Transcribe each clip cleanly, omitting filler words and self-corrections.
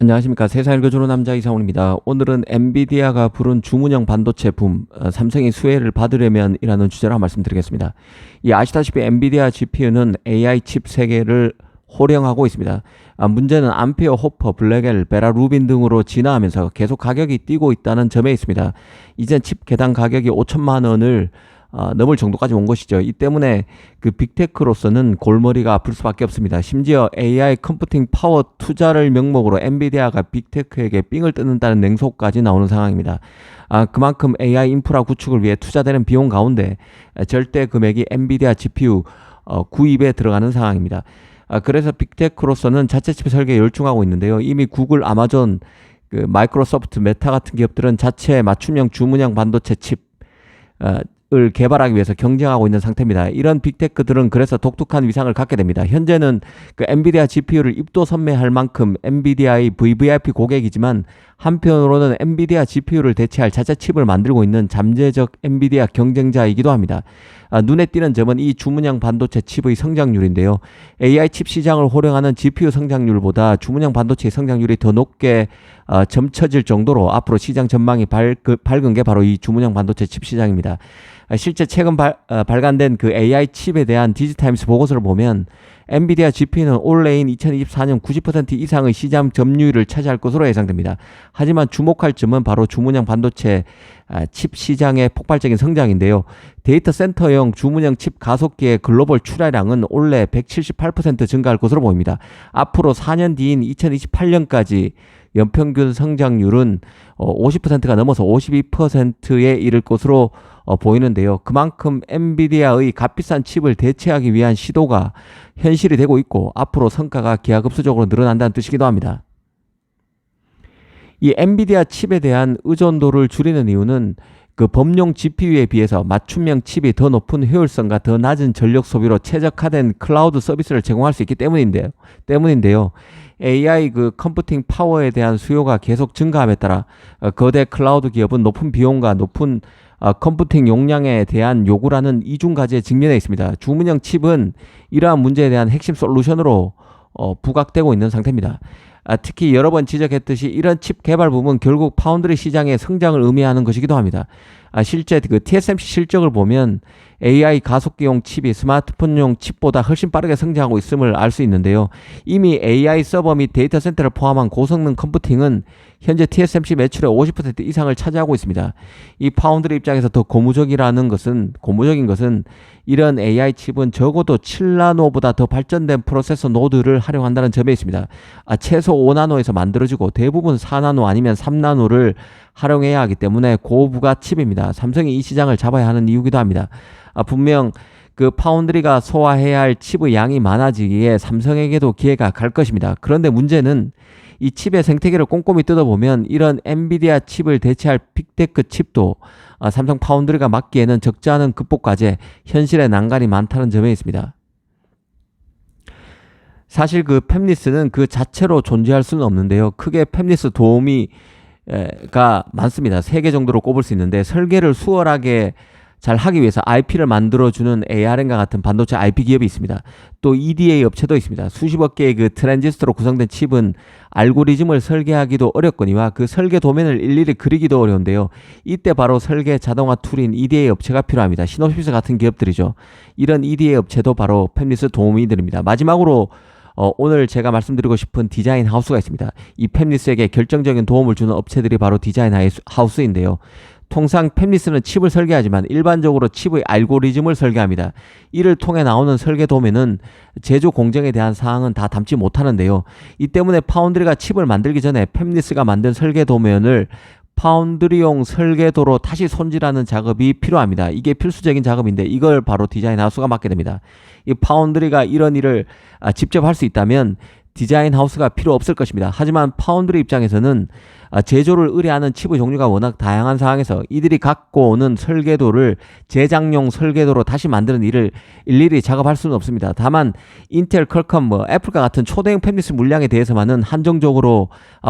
안녕하십니까. 세상 읽어주는 남자 이상훈입니다. 오늘은 엔비디아가 부른 주문형 반도체 붐, 삼성이 수혜를 받으려면 이라는 주제로 말씀드리겠습니다. 아시다시피 엔비디아 GPU는 AI 칩 세계를 호령하고 있습니다. 문제는 암페어, 호퍼, 블랙엘, 베라 루빈 등으로 진화하면서 계속 가격이 뛰고 있다는 점에 있습니다. 이젠 칩 개당 가격이 5천만 원을 넘을 정도까지 온 것이죠. 이 때문에 그 빅테크로서는 골머리가 아플 수밖에 없습니다. 심지어 AI 컴퓨팅 파워 투자를 명목으로 엔비디아가 빅테크에게 삥을 뜯는다는 냉소까지 나오는 상황입니다. 그만큼 AI 인프라 구축을 위해 투자되는 비용 가운데 절대 금액이 엔비디아 GPU 구입에 들어가는 상황입니다. 그래서 빅테크로서는 자체 칩 설계에 열중하고 있는데요. 이미 구글, 아마존, 마이크로소프트, 메타 같은 기업들은 자체 맞춤형 주문형 반도체 칩 을 개발하기 위해서 경쟁하고 있는 상태입니다. 이런 빅테크들은 그래서 독특한 위상을 갖게 됩니다. 현재는 그 엔비디아 GPU를 입도 선매할 만큼 엔비디아의 VVIP 고객이지만 한편으로는 엔비디아 GPU를 대체할 자체 칩을 만들고 있는 잠재적 엔비디아 경쟁자이기도 합니다. 눈에 띄는 점은 이 주문형 반도체 칩의 성장률인데요. AI 칩 시장을 호령하는 GPU 성장률보다 주문형 반도체의 성장률이 더 높게 점쳐질 정도로 앞으로 시장 전망이 밝은 게 바로 이 주문형 반도체 칩 시장입니다. 실제 최근 발간된 그 AI 칩에 대한 디지타임스 보고서를 보면 엔비디아 GPU는 올해인 2024년 90% 이상의 시장 점유율을 차지할 것으로 예상됩니다. 하지만 주목할 점은 바로 주문형 반도체 칩 시장의 폭발적인 성장인데요. 데이터 센터용 주문형 칩 가속기의 글로벌 출하량은 올해 178% 증가할 것으로 보입니다. 앞으로 4년 뒤인 2028년까지 연평균 성장률은 50%가 넘어서 52%에 이를 것으로 보이는데요. 그만큼 엔비디아의 값비싼 칩을 대체하기 위한 시도가 현실이 되고 있고 앞으로 성과가 기하급수적으로 늘어난다는 뜻이기도 합니다. 이 엔비디아 칩에 대한 의존도를 줄이는 이유는 그 범용 GPU에 비해서 맞춤형 칩이 더 높은 효율성과 더 낮은 전력 소비로 최적화된 클라우드 서비스를 제공할 수 있기 때문인데요. AI 그 컴퓨팅 파워에 대한 수요가 계속 증가함에 따라 거대 클라우드 기업은 높은 비용과 높은 컴퓨팅 용량에 대한 요구라는 이중과제에 직면해 있습니다. 주문형 칩은 이러한 문제에 대한 핵심 솔루션으로 부각되고 있는 상태입니다. 특히 여러 번 지적했듯이 이런 칩 개발 부분은 결국 파운드리 시장의 성장을 의미하는 것이기도 합니다. 실제 그 TSMC 실적을 보면 AI 가속기용 칩이 스마트폰용 칩보다 훨씬 빠르게 성장하고 있음을 알 수 있는데요. 이미 AI 서버 및 데이터 센터를 포함한 고성능 컴퓨팅은 현재 TSMC 매출의 50% 이상을 차지하고 있습니다. 이 파운드리 입장에서 더 고무적인 것은 이런 AI 칩은 적어도 7나노보다 더 발전된 프로세서 노드를 활용한다는 점에 있습니다. 최소 5나노에서 만들어지고 대부분 4나노 아니면 3나노를 활용해야 하기 때문에 고부가 칩입니다. 삼성이 이 시장을 잡아야 하는 이유기도 합니다. 분명 그 파운드리가 소화해야 할 칩의 양이 많아지기에 삼성에게도 기회가 갈 것입니다. 그런데 문제는 이 칩의 생태계를 꼼꼼히 뜯어보면 이런 엔비디아 칩을 대체할 빅테크 칩도 삼성 파운드리가 막기에는 적지 않은 극복 과제, 현실의 난관이 많다는 점에 있습니다. 사실 그 팹리스는 그 자체로 존재할 수는 없는데요. 크게 팹리스 도움이 가 많습니다. 3개 정도로 꼽을 수 있는데 설계를 수월하게 잘 하기 위해서 IP를 만들어주는 ARM과 같은 반도체 IP 기업이 있습니다. 또 EDA 업체도 있습니다. 수십억 개의 그 트랜지스터로 구성된 칩은 알고리즘을 설계하기도 어렵거니와 그 설계 도면을 일일이 그리기도 어려운데요. 이때 바로 설계 자동화 툴인 EDA 업체가 필요합니다. 시놉시스 같은 기업들이죠. 이런 EDA 업체도 바로 팹리스 도움이 됩니다. 마지막으로 오늘 제가 말씀드리고 싶은 디자인 하우스가 있습니다. 이 팹리스에게 결정적인 도움을 주는 업체들이 바로 디자인 하우스인데요. 통상 팹리스는 칩을 설계하지만 일반적으로 칩의 알고리즘을 설계합니다. 이를 통해 나오는 설계 도면은 제조 공정에 대한 사항은 다 담지 못하는데요. 이 때문에 파운드리가 칩을 만들기 전에 팹리스가 만든 설계 도면을 파운드리용 설계도로 다시 손질하는 작업이 필요합니다. 이게 필수적인 작업인데 이걸 바로 디자인 하우스가 맡게 됩니다. 이 파운드리가 이런 일을 직접 할 수 있다면 디자인 하우스가 필요 없을 것입니다. 하지만 파운드리 입장에서는 제조를 의뢰하는 칩의 종류가 워낙 다양한 상황에서 이들이 갖고 오는 설계도를 제작용 설계도로 다시 만드는 일을 일일이 작업할 수는 없습니다. 다만 인텔, 퀄컴, 애플과 같은 초대형 팹리스 물량에 대해서만은 한정적으로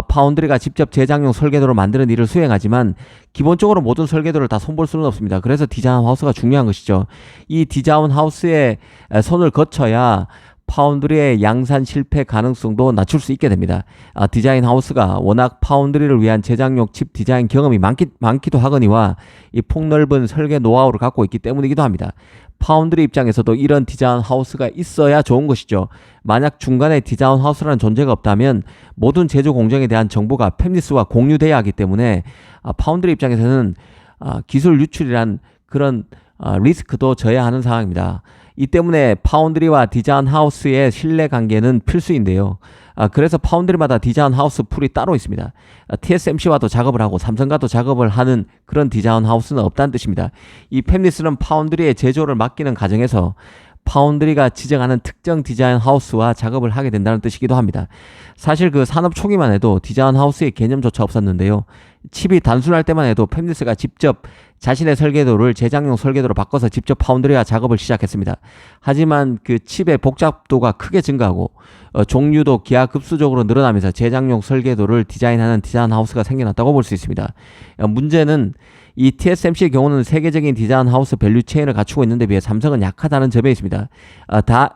파운드리가 직접 제작용 설계도를 만드는 일을 수행하지만 기본적으로 모든 설계도를 다 손볼 수는 없습니다. 그래서 디자인 하우스가 중요한 것이죠. 이 디자인 하우스에 손을 거쳐야 파운드리의 양산 실패 가능성도 낮출 수 있게 됩니다. 디자인 하우스가 워낙 파운드리를 위한 제작용 칩 디자인 경험이 많기도 하거니와 이 폭넓은 설계 노하우를 갖고 있기 때문이기도 합니다. 파운드리 입장에서도 이런 디자인 하우스가 있어야 좋은 것이죠. 만약 중간에 디자인 하우스라는 존재가 없다면 모든 제조 공정에 대한 정보가 팹리스와 공유돼야 하기 때문에 파운드리 입장에서는 기술 유출이란 그런 리스크도 져야 하는 상황입니다. 이 때문에 파운드리와 디자인 하우스의 신뢰 관계는 필수인데요. 그래서 파운드리마다 디자인 하우스 풀이 따로 있습니다. TSMC와도 작업을 하고 삼성과도 작업을 하는 그런 디자인 하우스는 없다는 뜻입니다. 이 팹리스는 파운드리의 제조를 맡기는 과정에서 파운드리가 지정하는 특정 디자인 하우스와 작업을 하게 된다는 뜻이기도 합니다. 사실 그 산업 초기만 해도 디자인 하우스의 개념조차 없었는데요. 칩이 단순할 때만 해도 팹리스가 직접 자신의 설계도를 제작용 설계도로 바꿔서 직접 파운드리와 작업을 시작했습니다. 하지만 그 칩의 복잡도가 크게 증가하고 종류도 기하급수적으로 늘어나면서 제작용 설계도를 디자인하는 디자인 하우스가 생겨났다고 볼 수 있습니다. 문제는 이 TSMC의 경우는 세계적인 디자인 하우스 밸류 체인을 갖추고 있는데 비해 삼성은 약하다는 점에 있습니다.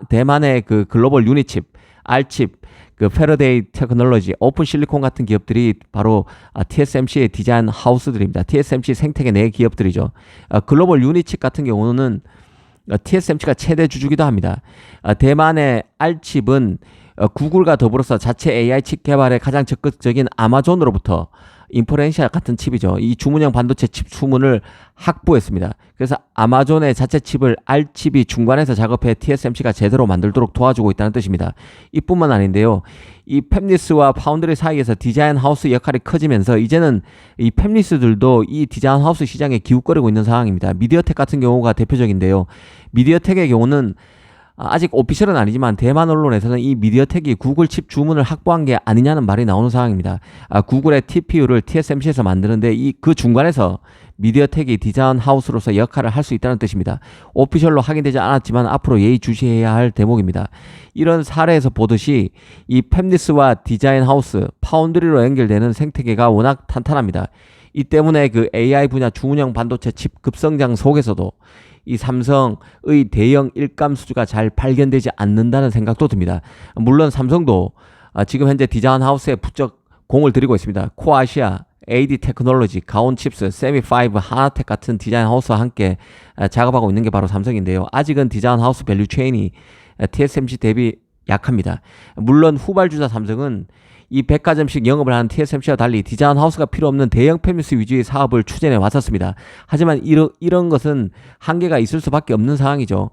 대만의 그 글로벌 유니칩, R칩, 그 패러데이 테크놀로지, 오픈 실리콘 같은 기업들이 바로 TSMC의 디자인 하우스들입니다. TSMC 생태계 내 기업들이죠. 글로벌 유니칩 같은 경우는 TSMC가 최대 주주기도 합니다. 대만의 R칩은 구글과 더불어서 자체 AI 칩 개발에 가장 적극적인 아마존으로부터 인퍼렌시아 같은 칩이죠. 이 주문형 반도체 칩 수문을 확보했습니다. 그래서 아마존의 자체 칩을 R칩이 중간에서 작업해 TSMC가 제대로 만들도록 도와주고 있다는 뜻입니다. 이뿐만 아닌데요. 이 팹리스와 파운드리 사이에서 디자인 하우스 역할이 커지면서 이제는 이 팹리스들도 이 디자인 하우스 시장에 기웃거리고 있는 상황입니다. 미디어텍 같은 경우가 대표적인데요. 미디어텍의 경우는 아직 오피셜은 아니지만 대만 언론에서는 이 미디어텍이 구글 칩 주문을 확보한 게 아니냐는 말이 나오는 상황입니다. 구글의 TPU를 TSMC에서 만드는데 그 중간에서 미디어텍이 디자인 하우스로서 역할을 할 수 있다는 뜻입니다. 오피셜로 확인되지 않았지만 앞으로 예의주시해야 할 대목입니다. 이런 사례에서 보듯이 이 팹리스와 디자인 하우스, 파운드리로 연결되는 생태계가 워낙 탄탄합니다. 이 때문에 그 AI 분야 주문형 반도체 칩 급성장 속에서도 이 삼성의 대형 일감 수주가 잘 발견되지 않는다는 생각도 듭니다. 물론 삼성도 지금 현재 디자인 하우스에 부쩍 공을 들이고 있습니다. 코아시아, AD 테크놀로지, 가온칩스, 세미5, 하나텍 같은 디자인 하우스와 함께 작업하고 있는 게 바로 삼성인데요. 아직은 디자인 하우스 밸류 체인이 TSMC 대비 약합니다. 물론 후발주자 삼성은 이 백화점식 영업을 하는 TSMC와 달리 디자인 하우스가 필요 없는 대형 팹리스 위주의 사업을 추진해 왔었습니다. 하지만 이런 것은 한계가 있을 수밖에 없는 상황이죠.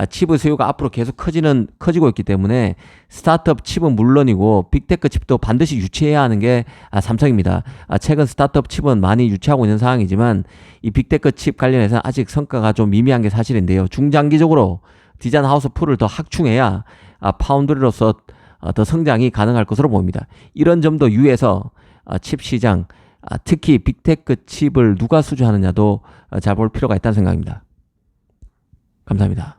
칩의 수요가 앞으로 계속 커지고 있기 때문에 스타트업 칩은 물론이고 빅테크 칩도 반드시 유치해야 하는 게 삼성입니다. 최근 스타트업 칩은 많이 유치하고 있는 상황이지만 이 빅테크 칩 관련해서는 아직 성과가 좀 미미한 게 사실인데요. 중장기적으로 디자인 하우스 풀을 더 확충해야 파운드리로서 더 성장이 가능할 것으로 보입니다. 이런 점도 유의해서 칩 시장, 특히 빅테크 칩을 누가 수주하느냐도 잘 볼 필요가 있다는 생각입니다. 감사합니다.